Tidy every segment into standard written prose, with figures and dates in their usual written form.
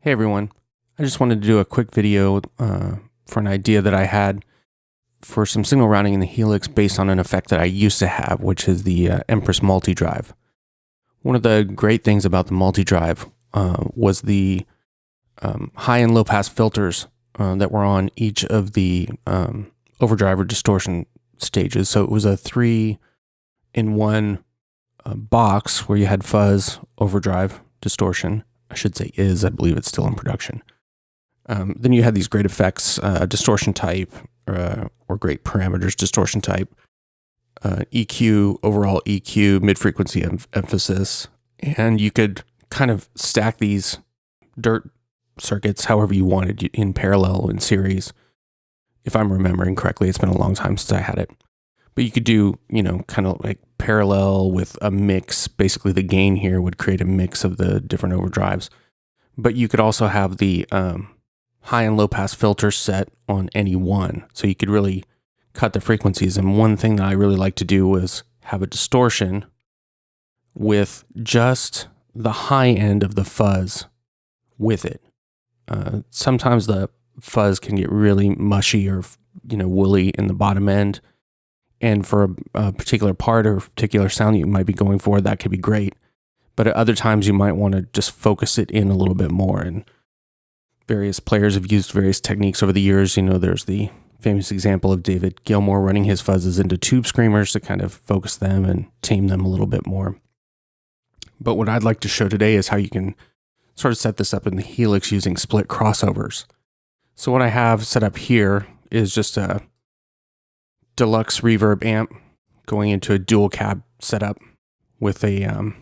Hey everyone, I just wanted to do a quick video for an idea that I had for some signal routing in the Helix based on an effect that I used to have, which is the Empress multi-drive. One of the great things about the multi-drive was the high and low pass filters that were on each of the overdrive or distortion stages. So it was a 3-in-1 box where you had fuzz, overdrive, distortion. I should say I believe it's still in production. Then you had these great effects, distortion type, or great parameters, distortion type, EQ, overall EQ, mid-frequency emphasis. And you could kind of stack these dirt circuits however you wanted in parallel, in series. If I'm remembering correctly, it's been a long time since I had it. But you could do, kind of like parallel with a mix. Basically, the gain here would create a mix of the different overdrives. But you could also have the high and low pass filters set on any one. So you could really cut the frequencies. And one thing that I really like to do was have a distortion with just the high end of the fuzz with it. Sometimes the fuzz can get really mushy or, woolly in the bottom end. And for a particular part or particular sound that you might be going for, that could be great. But at other times, you might want to just focus it in a little bit more. And various players have used various techniques over the years. There's the famous example of David Gilmour running his fuzzes into tube screamers to kind of focus them and tame them a little bit more. But what I'd like to show today is how you can sort of set this up in the Helix using split crossovers. So what I have set up here is just a deluxe reverb amp going into a dual cab setup with a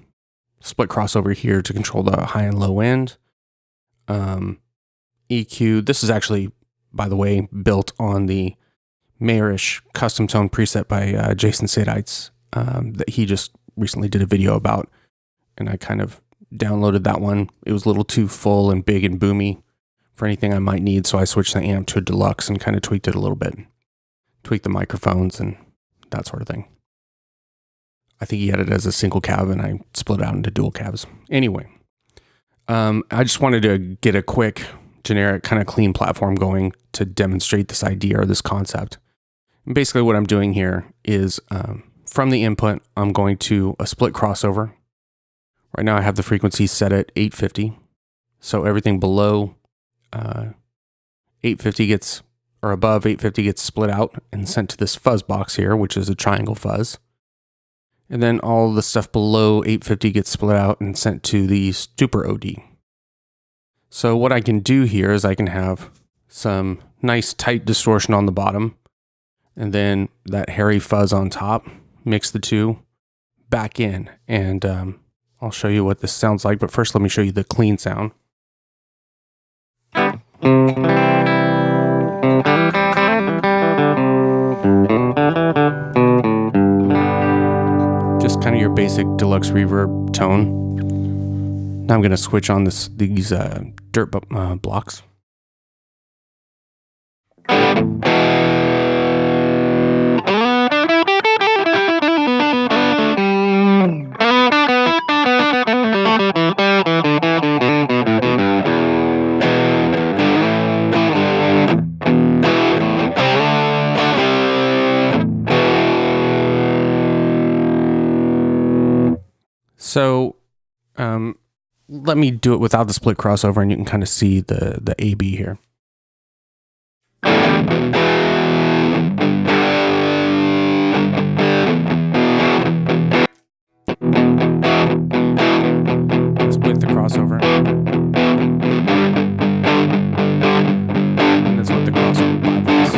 split crossover here to control the high and low end. EQ, this is actually, by the way, built on the Mayorish custom tone preset by Jason Sadites that he just recently did a video about. And I kind of downloaded that one. It was a little too full and big and boomy for anything I might need, so I switched the amp to a deluxe and kind of tweaked it a little bit. Tweak the microphones and that sort of thing. I think he had it as a single cab and I split it out into dual cabs. Anyway, I just wanted to get a quick, generic, kind of clean platform going to demonstrate this idea or this concept. And basically what I'm doing here is from the input, I'm going to a split crossover. Right now I have the frequency set at 850. So everything below 850 gets, or above 850 gets split out and sent to this fuzz box here, which is a triangle fuzz. And then all the stuff below 850 gets split out and sent to the Super OD. So what I can do here is I can have some nice tight distortion on the bottom and then that hairy fuzz on top, mix the two back in. And I'll show you what this sounds like. But first, let me show you the clean sound. Just kind of your basic deluxe reverb tone. Now I'm going to switch on these dirt blocks. So let me do it without the split crossover and you can kind of see the AB here. It's with the crossover. And that's what the crossover bypass.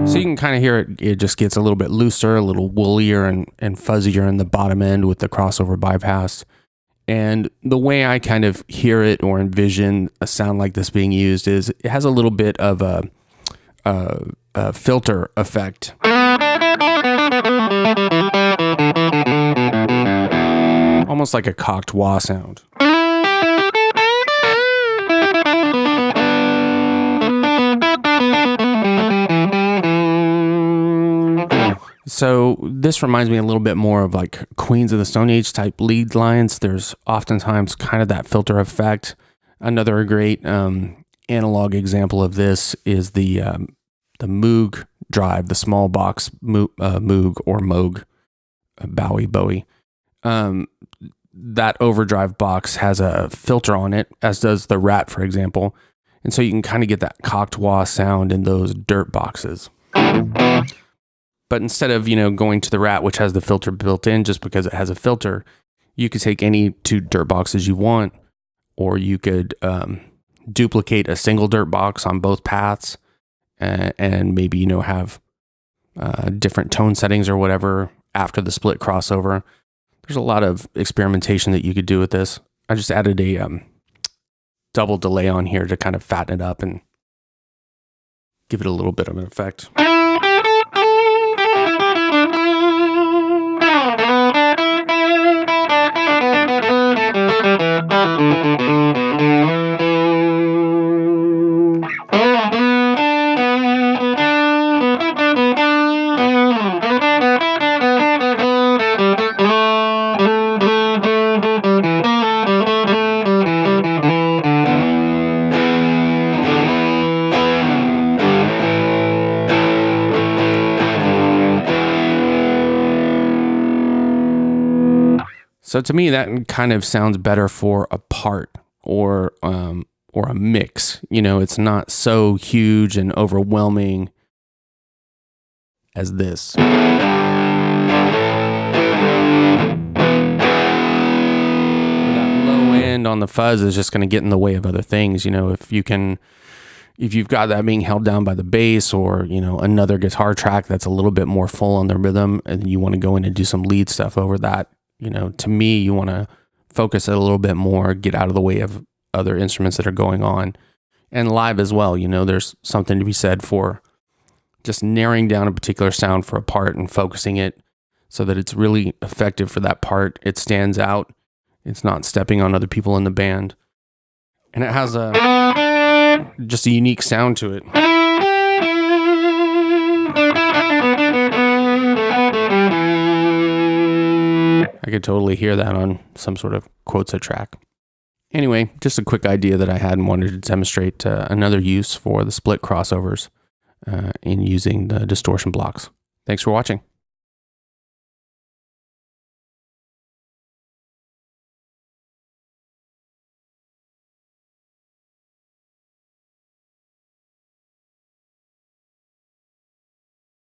So you can kind of hear it just gets a little bit looser, a little woollier and fuzzier in the bottom end with the crossover bypass. And the way I kind of hear it or envision a sound like this being used is it has a little bit of a filter effect. Almost like a cocked wah sound. So this reminds me a little bit more of like Queens of the Stone Age type lead lines. There's oftentimes kind of that filter effect. Another great analog example of this is the Moog drive, the small box Moog or Moog, Bowie. That overdrive box has a filter on it, as does the Rat, for example. And so you can kind of get that cocked wah sound in those dirt boxes. But instead of, going to the Rat, which has the filter built in just because it has a filter, you could take any two dirt boxes you want, or you could duplicate a single dirt box on both paths and maybe, have different tone settings or whatever after the split crossover. There's a lot of experimentation that you could do with this. I just added a double delay on here to kind of fatten it up and give it a little bit of an effect. So to me, that kind of sounds better for a part or a mix. It's not so huge and overwhelming as this. That low end on the fuzz is just going to get in the way of other things. If you've got that being held down by the bass or, another guitar track that's a little bit more full on the rhythm and you want to go in and do some lead stuff over that, to me, you want to focus it a little bit more, get out of the way of other instruments that are going on. And live as well, there's something to be said for just narrowing down a particular sound for a part and focusing it so that it's really effective for that part. It stands out. It's not stepping on other people in the band. And it has just a unique sound to it. I could totally hear that on some sort of Quotza track. Anyway, just a quick idea that I had and wanted to demonstrate another use for the split crossovers in using the distortion blocks. Thanks for watching.